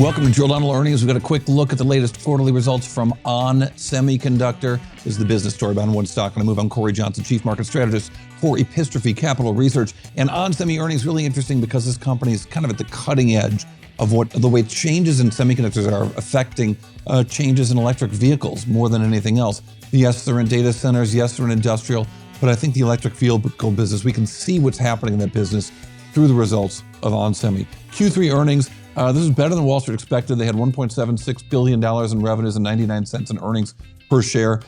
Welcome to Drill Down Earnings. We've got a quick look at the latest quarterly results from On Semiconductor. This is the business story about one stock on a move. I'm Cory Johnson, Chief Market Strategist for Epistrophy Capital Research. And On Semi earnings really interesting because this company is kind of at the cutting edge of the way changes in semiconductors are affecting changes in electric vehicles more than anything else. Yes, they're in data centers. Yes, they're in industrial. But I think the electric vehicle business, we can see what's happening in that business through the results of On Semi. Q3 earnings. This is better than Wall Street expected. They had $1.76 billion in revenues and 99 cents in earnings per share.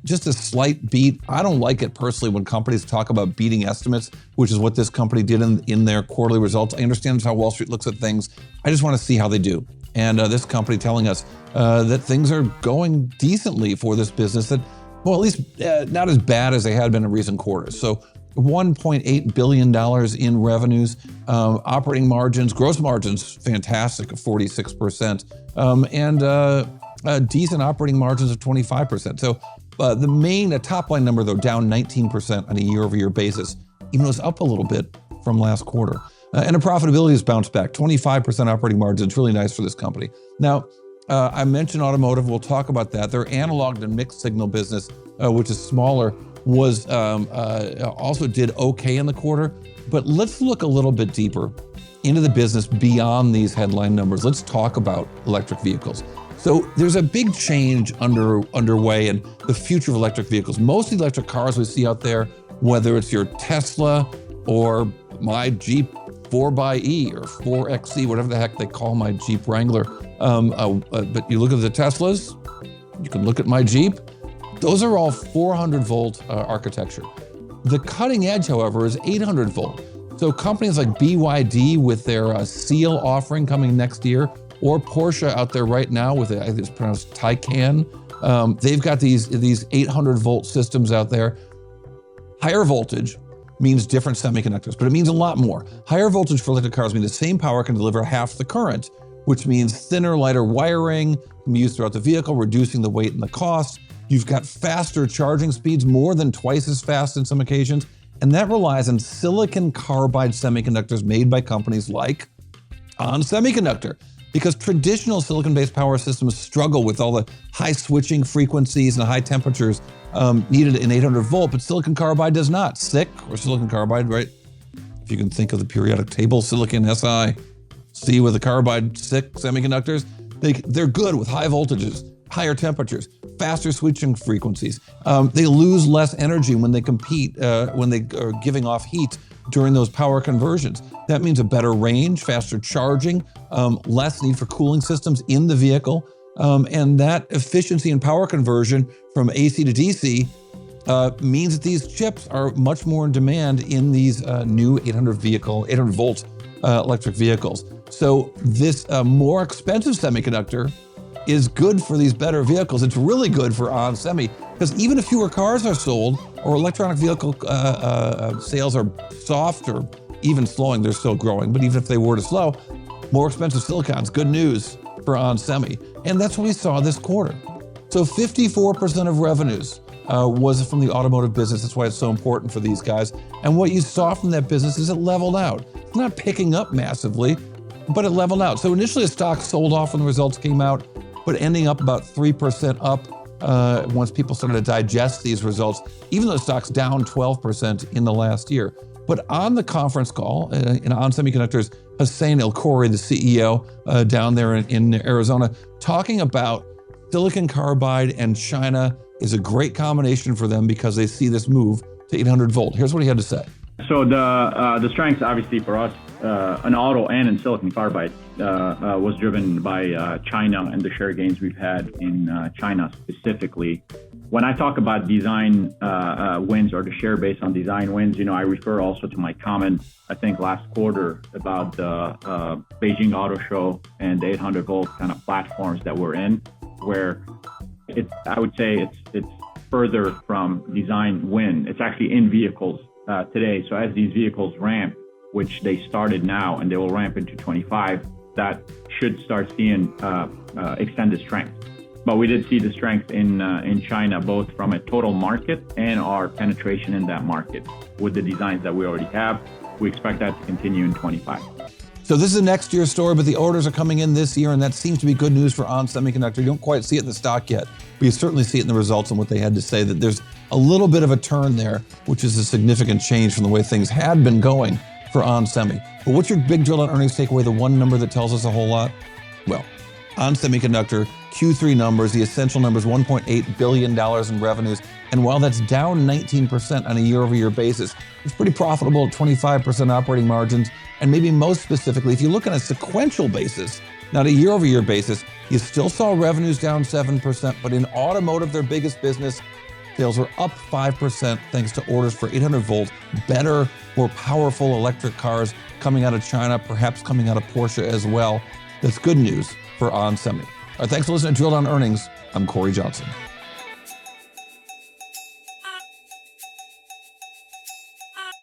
Just a slight beat. I don't like it personally when companies talk about beating estimates, which is what this company did in their quarterly results. I understand how Wall Street looks at things. I just want to see how they do. And this company telling us that things are going decently for this business, that, well, at least not as bad as they had been in recent quarters. So $1.8 billion in revenues, operating margins, gross margins, fantastic, of 46%, and decent operating margins of 25%. So the main top line number, though, down 19% on a year-over-year basis, even though it's up a little bit from last quarter. And the profitability has bounced back, 25% operating margin. It's really nice for this company. Now, I mentioned automotive. We'll talk about that. Their analog and mixed signal business, which is smaller, was also did okay in the quarter. But let's look a little bit deeper into the business beyond these headline numbers. Let's talk about electric vehicles. So there's a big change underway in the future of electric vehicles. Most of the electric cars we see out there, whether it's your Tesla or my Jeep 4xe or 4xe, whatever the heck they call my Jeep Wrangler. But you look at the Teslas, you can look at my Jeep. Those are all 400 volt architecture. The cutting edge, however, is 800 volt. So companies like BYD with their Seal offering coming next year, or Porsche out there right now with I think it's pronounced Taycan. They've got these 800 volt systems out there. Higher voltage means different semiconductors, but it means a lot more. Higher voltage for electric cars means the same power can deliver half the current, which means thinner, lighter wiring can be used throughout the vehicle, reducing the weight and the cost. You've got faster charging speeds, more than twice as fast in some occasions, and that relies on silicon carbide semiconductors made by companies like On Semiconductor, because traditional silicon-based power systems struggle with all the high switching frequencies and high temperatures needed in 800 volt, but silicon carbide does not. SiC, or silicon carbide, right? If you can think of the periodic table, silicon Si, C with the carbide, SiC semiconductors, they're good with high voltages, higher temperatures, faster switching frequencies. They lose less energy when they compete, when they are giving off heat during those power conversions. That means a better range, faster charging, less need for cooling systems in the vehicle. And that efficiency and power conversion from AC to DC means that these chips are much more in demand in these new 800 volt electric vehicles. So this more expensive semiconductor is good for these better vehicles. It's really good for On Semi, because even if fewer cars are sold or electronic vehicle sales are soft or even slowing, they're still growing, but even if they were to slow, more expensive silicon's good news for On Semi. And that's what we saw this quarter. So 54% of revenues was from the automotive business. That's why it's so important for these guys. And what you saw from that business is it leveled out. It's not picking up massively, but it leveled out. So initially the stock sold off when the results came out, but ending up about 3% up once people started to digest these results, even though the stock's down 12% in the last year. But on the conference call in On Semiconductor's Hassane El-Khoury, the CEO down there in Arizona, talking about silicon carbide and China is a great combination for them because they see this move to 800 volt. Here's what he had to say. So the strengths, obviously, for us in auto and in silicon carbide was driven by China and the share gains we've had in China specifically. When I talk about design wins or the share based on design wins, I refer also to my comment, I think last quarter, about the Beijing Auto Show and the 800 volt kind of platforms that we're in, where I would say it's further from design win. It's actually in vehicles today. So as these vehicles ramp, which they started now and they will ramp into 25, that should start seeing extended strength. But we did see the strength in China, both from a total market and our penetration in that market with the designs that we already have. We expect that to continue in 25. So this is a next year story, but the orders are coming in this year, and that seems to be good news for ON Semiconductor. You don't quite see it in the stock yet, but you certainly see it in the results and what they had to say, that there's a little bit of a turn there, which is a significant change from the way things had been going for ON Semi. But what's your big drill on earnings takeaway, the one number that tells us a whole lot? Well, ON Semiconductor, Q3 numbers, the essential numbers, $1.8 billion in revenues. And while that's down 19% on a year-over-year basis, it's pretty profitable at 25% operating margins. And maybe most specifically, if you look on a sequential basis, not a year-over-year basis, you still saw revenues down 7%, but in automotive, their biggest business, sales were up 5% thanks to orders for 800-volt, better, more powerful electric cars coming out of China, perhaps coming out of Porsche as well. That's good news for ON Semi. All right, thanks for listening to Drill Down Earnings. I'm Cory Johnson.